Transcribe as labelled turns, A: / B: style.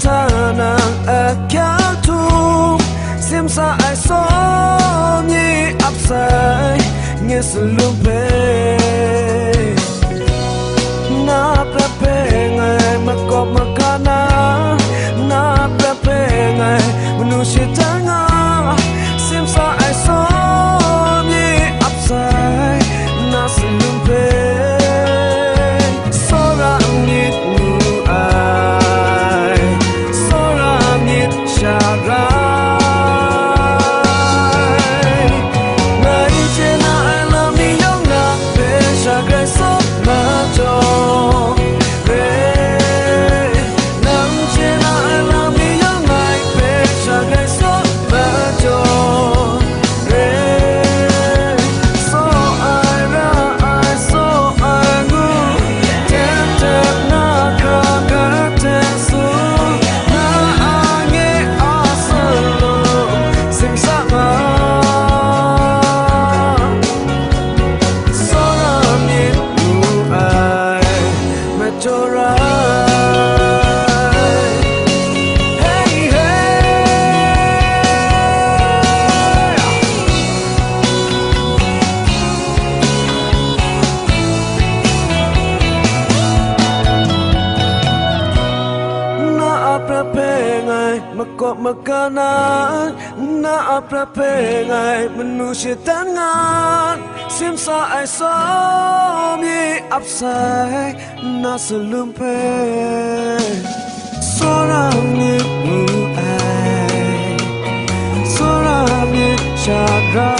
A: thana akatu simsa ai so ni upside ngeslumpe na prape ngai makop makana na prape ngai manushitanga simsa ai so ni upside na slumpe sora nit nu ai sora nit shara makop makanan na aprape ngai manusia tangan simsa ai somi upside na selumpe seorang ni ai seorang ni cara